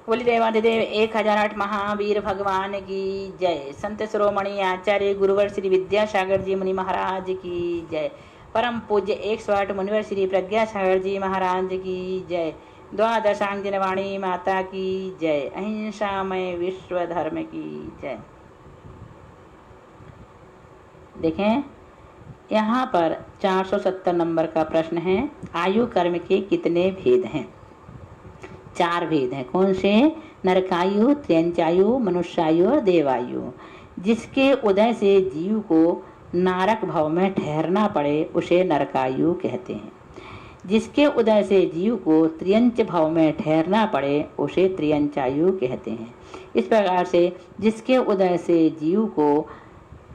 बोली देवाधिदेव 1008 महावीर भगवान की जय। संत शिरोमणि आचार्य गुरुवर श्री विद्यासागर जी मुनि महाराज की जय। परम पूज्य 108 मुनिवर श्री प्रज्ञासागर जी महाराज की जय। द्वादशांग जनवाणी माता की जय। अहिंसामय विश्व धर्म की जय। देखें यहाँ पर 470 नंबर का प्रश्न है, आयु कर्म के कितने भेद हैं? 4 भेद हैं। कौन से? नरकायु, त्र्यंचायु, मनुष्यायु और देवायु। जिसके उदय से जीव को नारक भाव में ठहरना पड़े उसे नरकायु कहते हैं। जिसके उदय से जीव को त्रियंच भाव में ठहरना पड़े उसे त्रियंचायु कहते हैं। इस प्रकार से जिसके उदय से जीव को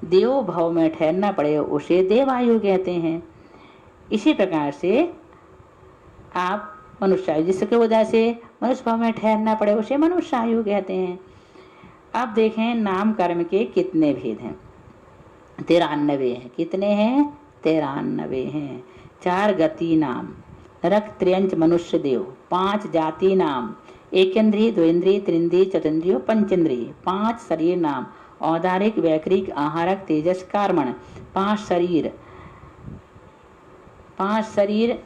देव भाव में ठहरना पड़े उसे देवायु कहते हैं। इसी प्रकार से आप मनुष्यायु, जिसके उदय से मनुष्य भाव में ठहरना पड़े उसे मनुष्यायु कहते हैं। अब देखें नाम कर्म के कितने भेद हैं? 93 हैं। कितने हैं? 93 हैं। 4 गति नाम, नरक, त्र्यंच, मनुष्य, देव। 5 जाति नाम, एकेंद्रीय, द्विंद्रीय, त्रिंद्रीय, चतुंद्रीय, पंचेंद्रीय। 5 शरीर नाम, औदारिक, वैकृक, आहारक, तेजस, कार्मण। 5 शरीर, 5 शरीर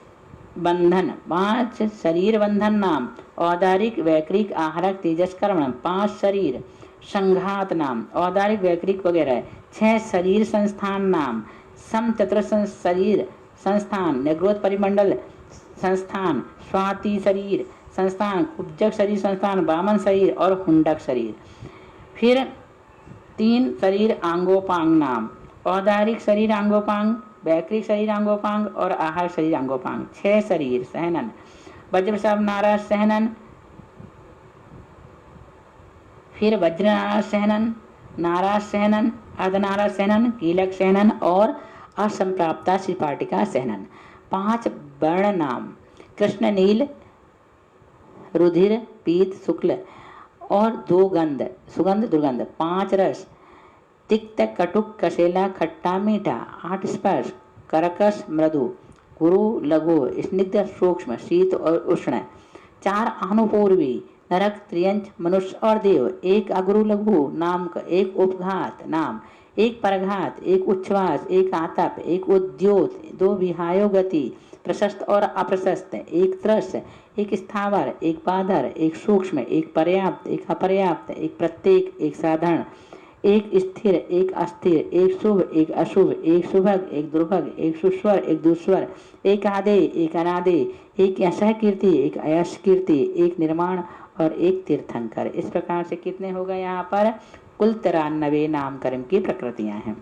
बंधन, 5 शरीर बंधन नाम, औदारिक, वैकृक, आहारक, तेजस, कर्मण। 5 शरीर संघात नाम, औदारिक, वैकृक वगैरह। 6 शरीर संस्थान नाम, सम चतुर शरीर संस्थान, निग्रोध परिमंडल संस्थान, स्वाति शरीर संस्थान, कुब्जक शरीर संस्थान, वामन शरीर और हुंडक शरीर। फिर 3 शरीर आंगोपांग नाम, औदारिक शरीर आंगोपांग, वैकृक शरीर आंगोपांग और आहार शरीर आंगोपांग। 6 शरीर सहनन, वज्रशव नाराज सहनन, फिर वज्रनाराज सहनन, नाराज सहनन, अर्धनाराज सहनन, कीलक सहनन और असंप्राप्ता श्रीपाटिका सहनन। 5 वर्ण नाम, कृष्ण, नील, रुधिर, पीत, शुक्ल और 2 गंध, सुगंध, दुर्गंध। 5 रस, तिक्त, कटुक, कसेला, खट्टा, मीठा। 8 स्पर्श, करकश, मृदु, गुरु, लघु, स्निग्ध, सूक्ष्म, शीत और उष्ण। 4 अनुभूर्वी, नरक, त्रियंच, मनुष्य और देव। 1 अगुरु लघु नाम का, 1 उपघात नाम, 1 परघात, 1 उच्छ्वास, 1 आतप, 1 उद्योत, 2 विहायो गति, प्रशस्त और अप्रशस्त, 1 त्रस, 1 स्थावर, 1 बाधर, 1 सूक्ष्म, 1 पर्याप्त, 1 अपर्याप्त, 1 प्रत्येक, 1 साधारण, 1 स्थिर, 1 अस्थिर, 1 शुभ, 1 अशुभ, 1 सुभग, 1 दुर्भग, 1 सुस्वर, 1 दुस्वर, 1 आदे, 1 अनादे, 1 यशः कीर्ति, 1 अयश कीर्ति, 1 निर्माण और 1 तीर्थंकर। इस प्रकार से कितने हो गए यहाँ पर? कुल 93 नाम कर्म की प्रकृतियां हैं।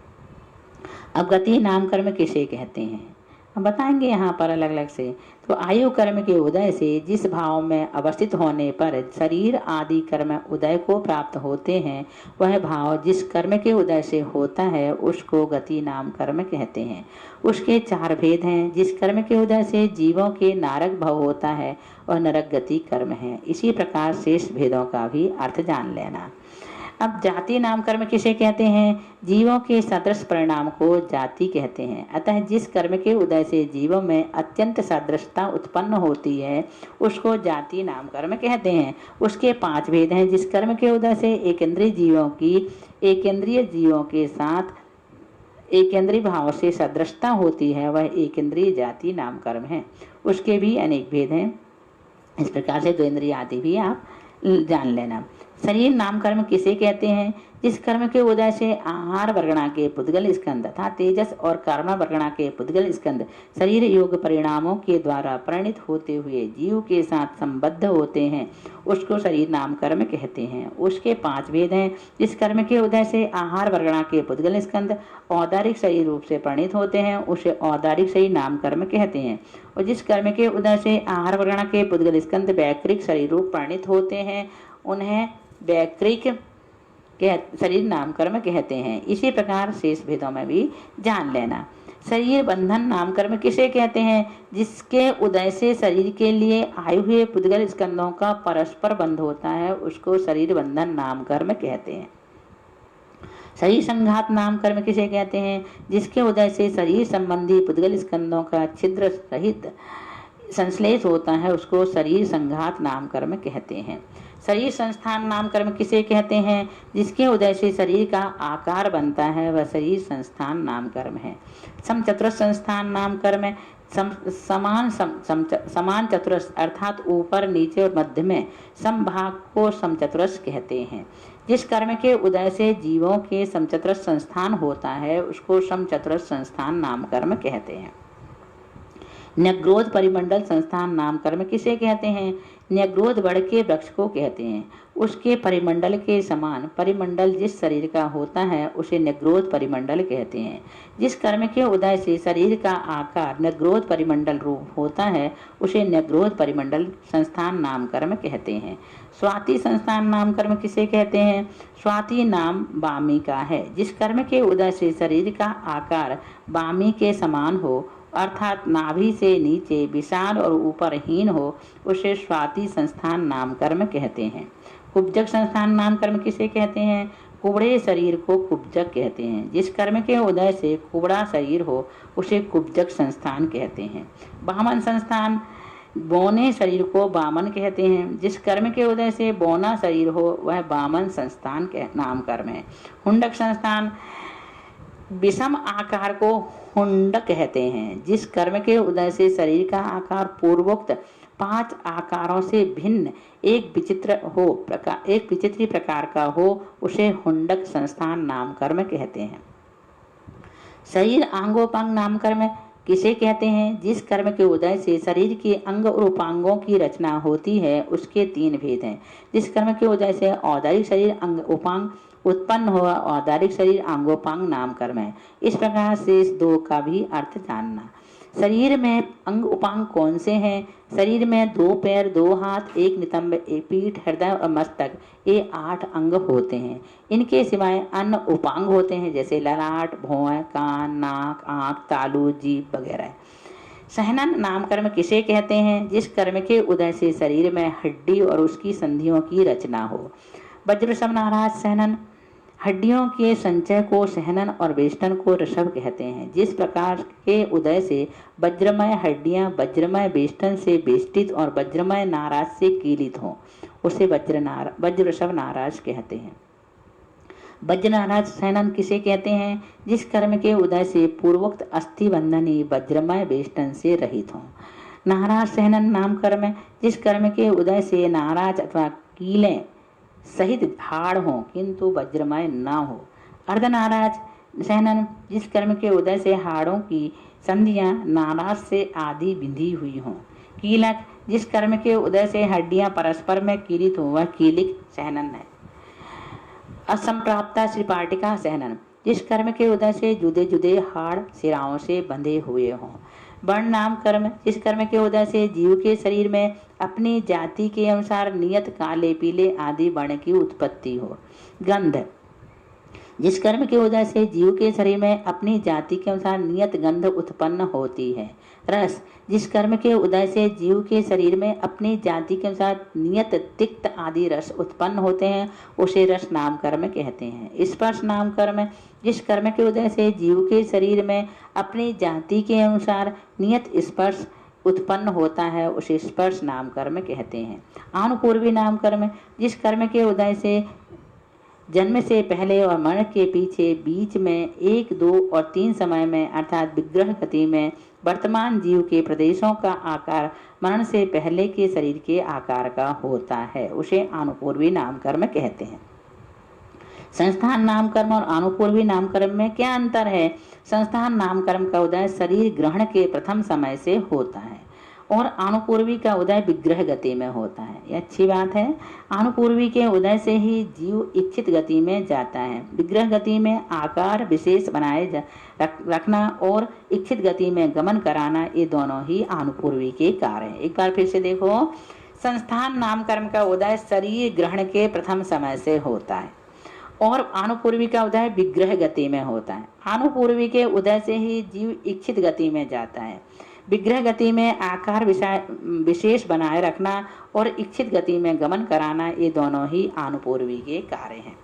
अब गति नाम कर्म किसे कहते हैं हम बताएंगे यहाँ पर अलग अलग से। तो आयु कर्म के उदय से जिस भाव में अवस्थित होने पर शरीर आदि कर्म उदय को प्राप्त होते हैं, वह भाव जिस कर्म के उदय से होता है उसको गति नाम कर्म कहते हैं। उसके 4 भेद हैं। जिस कर्म के उदय से जीवों के नारक भाव होता है वह नरक गति कर्म है। इसी प्रकार शेष भेदों का भी अर्थ जान लेना। अब जाति नाम कर्म किसे कहते हैं? जीवों के सदृश परिणाम को जाति कहते हैं। अतः जिस कर्म के उदय से जीवों में अत्यंत सदृशता उत्पन्न होती है उसको जाति नाम कर्म कहते हैं। उसके 5 भेद हैं। जिस कर्म के उदय से एकेंद्रीय जीवों की एकेंद्रीय जीवों के साथ एकेंद्रीय भाव से सदृशता होती है वह एकेंद्रीय जाति नाम कर्म है। उसके भी अनेक भेद हैं। इस प्रकार से द्विंद्रिय आदि भी आप जान लेना। शरीर नाम कर्म किसे कहते हैं? जिस कर्म के उदय से आहार वर्गणा के पुद्गल स्कंद तथा तेजस और कर्म वर्गणा के पुद्गल स्कंद शरीर योग परिणामों के द्वारा परिणित होते हुए जीव के साथ संबद्ध होते हैं उसको शरीर नाम कर्म कहते हैं। उसके 5 भेद हैं। जिस कर्म के उदय से आहार वर्गणा के पुद्गल स्कंद औदारिक शरीर रूप से परिणित होते हैं उसे औदारिक शरीर नाम कर्म कहते हैं। और जिस कर्म के उदय से आहार वर्गणा के पुद्गल स्कंद वैकृक शरीर रूप परिणित होते हैं उन्हें वैकृक शरीर नाम कर्म कहते हैं। इसी प्रकार शेष भेदों में भी जान लेना। शरीर बंधन नाम कर्म किसे कहते हैं? जिसके उदय से शरीर के लिए आए हुए पुद्गल स्कंदों का परस्पर बंध होता है उसको शरीर बंधन नाम कर्म कहते हैं। शरीर संघात नाम कर्म किसे कहते हैं? जिसके उदय से शरीर संबंधी पुद्गल स्कंदों का छिद्र सहित संश्लेष होता है उसको शरीर संघात नामकर्म कहते हैं। शरीर संस्थान नामकर्म किसे कहते हैं? जिसके उदय से शरीर का आकार बनता है वह शरीर संस्थान नामकर्म है। समचतुरस्र संस्थान नामकर्म समान चतुरस्र अर्थात ऊपर नीचे और मध्य में समभाग को समचतुरस्र कहते हैं। जिस कर्म के उदय से जीवों के समचतुरस्र संस्थान होता है उसको समचतुरस्र संस्थान नामकर्म कहते हैं। न्यग्रोध परिमंडल संस्थान नामकर्म किसे कहते हैं? न्यग्रोध बड़ के वृक्ष को कहते हैं। उसके परिमंडल के समान परिमंडल जिस शरीर का होता है उसे न्यग्रोध परिमंडल कहते हैं। जिस कर्म के उदय से शरीर का आकार न्यग्रोध परिमंडल रूप होता है उसे न्यग्रोध परिमंडल संस्थान नामकर्म कहते हैं। स्वाति संस्थान नामकर्म किसे कहते हैं? स्वाति नाम वामी का है। जिस कर्म के उदय से शरीर का आकार वामी के समान हो अर्थात नाभि से नीचे विशाल और ऊपर हीन हो उसे स्वाति संस्थान नामकर्म कहते हैं। कुब्जक संस्थान नामकर्म किसे कहते हैं? कुबड़े शरीर को कुब्जक कहते हैं। जिस कर्म के उदय से कुबड़ा शरीर हो उसे कुब्जक संस्थान कहते हैं। वामन संस्थान बौने शरीर को वामन कहते हैं। जिस कर्म के उदय से बौना शरीर हो वह वामन संस्थान के नामकर्म है। हुंडक संस्थान विषम आकार को हुंड कहते हैं। जिस कर्म के उदय से शरीर का आकार पूर्वोक्त 5 आकारों से भिन्न एक विचित्र प्रकार का हो उसे हुंडक संस्थान नामकर्म कहते हैं। शरीर आंगोपांग नामकर्म किसे कहते हैं? जिस कर्म के उदय से शरीर के अंग और उपांगों की रचना होती है उसके 3 भेद हैं। जिस कर्म के उदय से औदारिक शरीर अंग उपांग उत्पन्न हुआ औदारिक शरीर अंगोपांग नामकर्म है। इस प्रकार से इस 2 का भी अर्थ जानना। शरीर में अंग उपांग कौन से हैं? शरीर में 2 पैर 2 हाथ 1 नितंब 1 पीठ हृदय और मस्तक ये 8 अंग होते हैं। इनके सिवाय अन्य उपांग होते हैं जैसे ललाट भौं कान नाक आँख तालू जीभ वगैरह। सहनन नामकर्म किसे कहते हैं? जिस कर्म के उदय से शरीर में हड्डी और उसकी संधियों की रचना हो। वज्रशव नाराज सहनन हड्डियों के संचय को सहनन और वेष्टन को ऋषभ कहते हैं। जिस प्रकार के उदय से वज्रमय हड्डियां वज्रमय वेष्टन से वेष्टित और वज्रमय नाराज से कीलित हों उसे वज्रशव नाराज कहते हैं। वज्र नाराज सहनन किसे कहते हैं? जिस कर्म के उदय से पूर्वोक्त अस्थि बंधनी वज्रमय वेष्टन से रहित हों। नाराज सहनन नाम कर्म जिस कर्म के उदय से नाराज अथवा कीलें सहित हाड़ हो किंतु वज्रमय न हो। अर्धनाराज सहनन जिस कर्म के उदय से हाड़ों की संधियां नाराज से आदि बिंधी हुई हों। कीलक जिस कर्म के उदय से हड्डियां परस्पर में कीलित हो वह कीलिक सहनन है। असंप्राप्ता श्रीपाटिका सहनन जिस कर्म के उदय से जुदे जुदे हाड़ सिराओं से बंधे हुए हों। वर्ण नाम कर्म जिस कर्म के उदय से जीव के शरीर में अपनी जाति के अनुसार नियत काले पीले आदि वर्ण की उत्पत्ति हो। गंध जिस कर्म के उदय से जीव के शरीर में अपनी जाति के अनुसार नियत गंध उत्पन्न होती है। रस जिस कर्म के उदय से जीव के शरीर में अपनी जाति के अनुसार नियत तिक्त आदि रस उत्पन्न होते हैं उसे रस नाम कर्म कहते हैं। स्पर्श नाम कर्म जिस कर्म के उदय से जीव के शरीर में अपनी जाति के अनुसार नियत स्पर्श उत्पन्न होता है उसे स्पर्श नाम कर्म कहते हैं। आनुपूर्वी नाम कर्म जिस कर्म के उदय से जन्म से पहले और मरण के पीछे बीच में 1, 2 और 3 समय में अर्थात विग्रह गति में वर्तमान जीव के प्रदेशों का आकार मरण से पहले के शरीर के आकार का होता है उसे आनुपूर्वी नाम कर्म कहते हैं। संस्थान नामकर्म और आनुपूर्वी नामकर्म में क्या अंतर है? संस्थान नामकर्म का उदय शरीर ग्रहण के प्रथम समय से होता है और आनुपूर्वी का उदय विग्रह गति में होता है। यह अच्छी बात है। आनुपूर्वी के उदय से ही जीव इच्छित गति में जाता है। विग्रह गति में आकार विशेष बनाए रखना और इच्छित गति में गमन कराना ये दोनों ही आनुपूर्वी के कार्य हैं। एक बार फिर से देखो, संस्थान नामकर्म का उदय शरीर ग्रहण के प्रथम समय से होता है और आनुपूर्वी का उदय विग्रह गति में होता है। आनुपूर्वी के उदय से ही जीव इच्छित गति में जाता है। विग्रह गति में आकार विशेष बनाए रखना और इच्छित गति में गमन कराना ये दोनों ही आनुपूर्वी के कार्य हैं।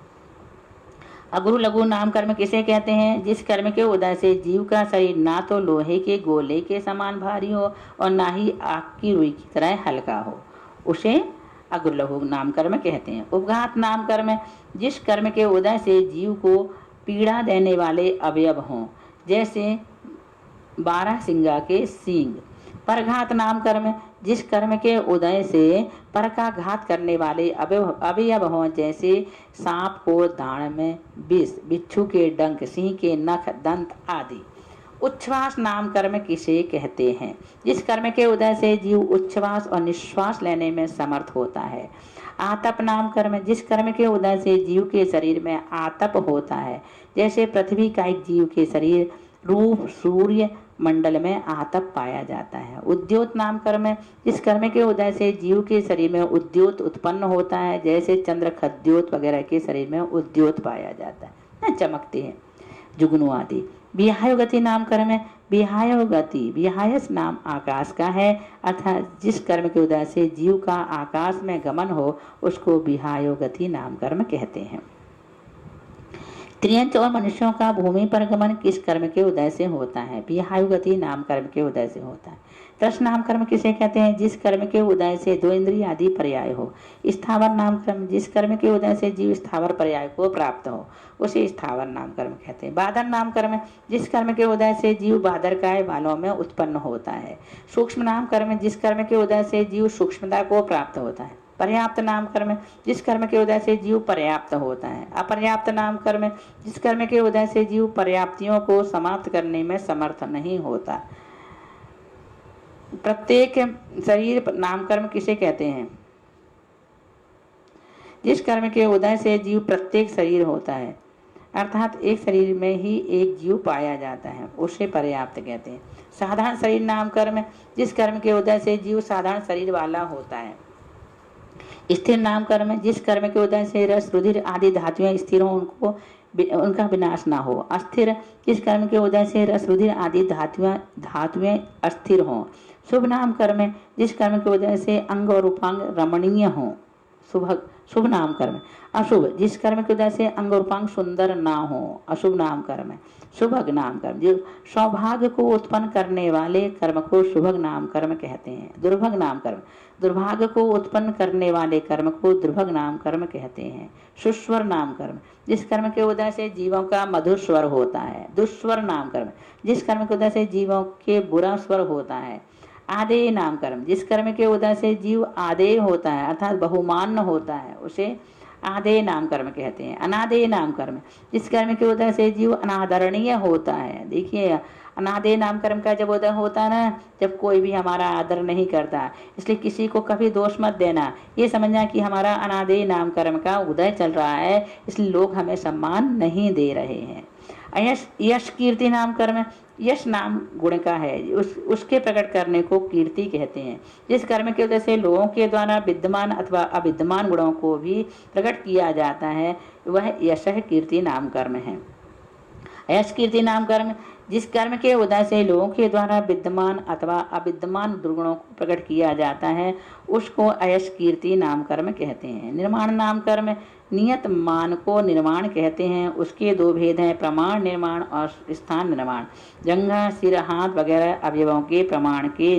अगुरु लघु नाम कर्म किसे कहते हैं? जिस कर्म के उदय से जीव का शरीर ना तो लोहे के गोले के समान भारी हो और ना ही आग की रुई की तरह हल्का हो, उसे अगुरु लघु नाम कर्म कहते हैं। उपघात नाम कर्म जिस कर्म के उदय से जीव को पीड़ा देने वाले अवयव हों, जैसे बारहसिंगा के सींग। परघात नाम कर्म जिस कर्म के उदय से पर का घात करने वाले अवयव हों, जैसे सांप को दाढ़ में विष, बिच्छू के डंक, सिंह के नख, दंत आदि। उच्छ्वास नाम कर्म किसे कहते हैं? जिस कर्म के उदय से जीव उच्छ्वास और निश्वास लेने में समर्थ होता है। आतप नाम कर्म जिस कर्म के उदय से जीव के शरीर में आतप होता है, जैसे पृथ्वी का एक जीव के शरीर रूप सूर्य मंडल में आतप पाया जाता है। उद्योत नाम कर्म जिस कर्म के उदय से जीव के शरीर में उद्योत उत्पन्न होता है, जैसे चंद्र खद्योत वगैरह के शरीर में उद्योत पाया जाता है, न चमकते हैं, जुगनू आदि। विहाय गति नाम कर्म है विहाय गति, विहायस नाम आकाश का है, अर्थात जिस कर्म के उदय से जीव का आकाश में गमन हो उसको विहाय गति नाम कर्म कहते हैं। त्रियंच और मनुष्यों का भूमि पर गमन किस कर्म के उदय से होता है? विहायु गति नाम कर्म के उदय से होता है। तृष्ण नाम कर्म किसे कहते हैं? जिस कर्म के उदय से दो इंद्रिय आदि पर्याय हो। स्थावर नाम कर्म जिस कर्म के उदय से जीव स्थावर पर्याय को प्राप्त हो, उसे स्थावर नाम कर्म कहते हैं। बादर नाम कर्म जिस कर्म के उदय से जीव बादरकाय बालों में उत्पन्न होता है। सूक्ष्म नाम कर्म जिस कर्म के उदय से जीव सूक्ष्मता को प्राप्त होता है। पर्याप्त नाम कर्म जिस कर्म के उदय से जीव पर्याप्त होता है। अपर्याप्त नाम कर्म जिस कर्म के उदय से जीव पर्याप्तियों को समाप्त करने में समर्थ नहीं होता। प्रत्येक शरीर नाम कर्म किसे कहते हैं? जिस कर्म के उदय से जीव प्रत्येक शरीर होता है, अर्थात एक शरीर में ही एक जीव पाया जाता है, उसे पर्याप्त कहते हैं। साधारण शरीर नाम कर्म जिस कर्म के उदय से जीव साधारण शरीर वाला होता है। स्थिर नाम कर्म जिस कर्म के उदय से रस रुधिर आदि धातुएं स्थिर हो, उनका विनाश ना हो। अस्थिर जिस कर्म के उदय से रस रुधिर आदि धातुएं अस्थिर हों। शुभ नाम कर्म जिस कर्म के उदय से अंग और उपांग रमणीय हो, शुभ नाम कर्म। अशुभ जिस कर्म के उदय से अंग और उपांग सुंदर ना हो, अशुभ नाम कर्म। शुभग नाम कर्म जो सौभाग्य को उत्पन्न करने वाले कर्म को शुभग नाम कर्म कहते हैं। दुर्भग नाम कर्म दुर्भाग्य को उत्पन्न करने वाले कर्म को दुर्भग नाम कर्म कहते हैं। सुस्वर नाम कर्म जिस कर्म के उदय से जीवों का मधुर स्वर होता है। दुस्वर नाम कर्म जिस कर्म के उदय से जीवों के बुरा स्वर होता है। आदेय नाम कर्म जिस कर्म के उदय से जीव आदेय होता है, अर्थात बहुमान्य होता है, उसे आदेय नाम कर्म कहते हैं। अनादेय नाम कर्म जिस कर्म के उदय से जीव अनादरणीय होता है। देखिए, अनादेय नाम कर्म का जब उदय होता है ना, जब कोई भी हमारा आदर नहीं करता, इसलिए किसी को कभी दोष मत देना, ये समझना कि हमारा अनादेय नाम कर्म का उदय चल रहा है, इसलिए लोग हमें सम्मान नहीं दे रहे हैं। यश कीर्ति नाम कर्म यश नाम गुण का है, उसके प्रकट करने को कीर्ति कहते हैं। जिस कर्म के उदय से लोगों के द्वारा विद्यमान अथवा अविद्यमान गुणों को भी प्रकट किया जाता है, वह यश कीर्ति नाम कर्म है। यश कीर्ति नाम कर्म जिस कर्म के उदय से लोगों के द्वारा विद्यमान अथवा अविद्यमान दुर्गुणों को प्रकट किया जाता है, उसको अयश कीर्ति नाम कर्म कहते हैं। निर्माण नाम कर्म नियत मान को निर्माण कहते हैं। उसके दो भेद हैं, प्रमाण निर्माण और स्थान निर्माण। जंघा, सिर, हाथ वगैरह अवयवों के प्रमाण के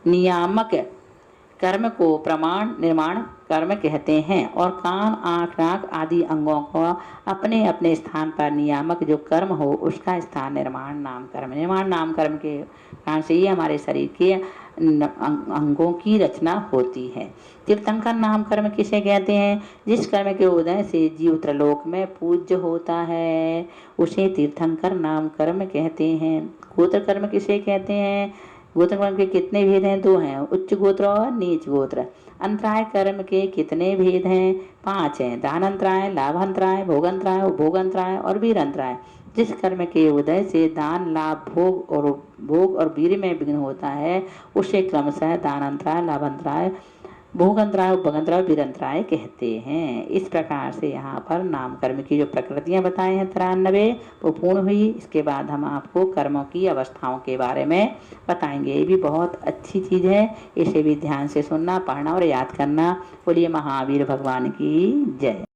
नियामक कर्म को प्रमाण निर्माण कर्म कहते हैं, और कान, आँख, नाक आदि अंगों को अपने अपने स्थान पर नियामक जो कर्म हो उसका स्थान निर्माण नाम कर्म। निर्माण नाम कर्म के कारण से ही हमारे शरीर के अंगों की रचना होती है। तीर्थंकर नाम कर्म किसे कहते हैं? जिस कर्म के उदय से जीव त्रिलोक में पूज्य होता है, उसे तीर्थंकर नाम कर्म कहते हैं। गोत्र कर्म किसे कहते हैं? गोत्र कर्म के कितने भेद हैं? 2 हैं, उच्च गोत्र और नीच गोत्र। अंतराय कर्म के कितने भेद हैं? 5 हैं, दान अंतराय, लाभ अंतराय, भोग अंतराय, उपभोग अंतराय और वीर अंतराय। जिस कर्म के उदय से दान, लाभ, भोग और वीर में विघ्न होता है, उसे क्रमशः दान अंतराय, लाभ अंतराय, भोग अंतराय, उपभोग अंतराय, वीर अंतराय कहते हैं। इस प्रकार से यहाँ पर नाम कर्म की जो प्रकृतियां बताए हैं 93 वो पूर्ण हुई। इसके बाद हम आपको कर्मों की अवस्थाओं के बारे में बताएंगे। ये भी बहुत अच्छी चीज़ है, इसे भी ध्यान से सुनना, पढ़ना और याद करना। बोलिए महावीर भगवान की जय।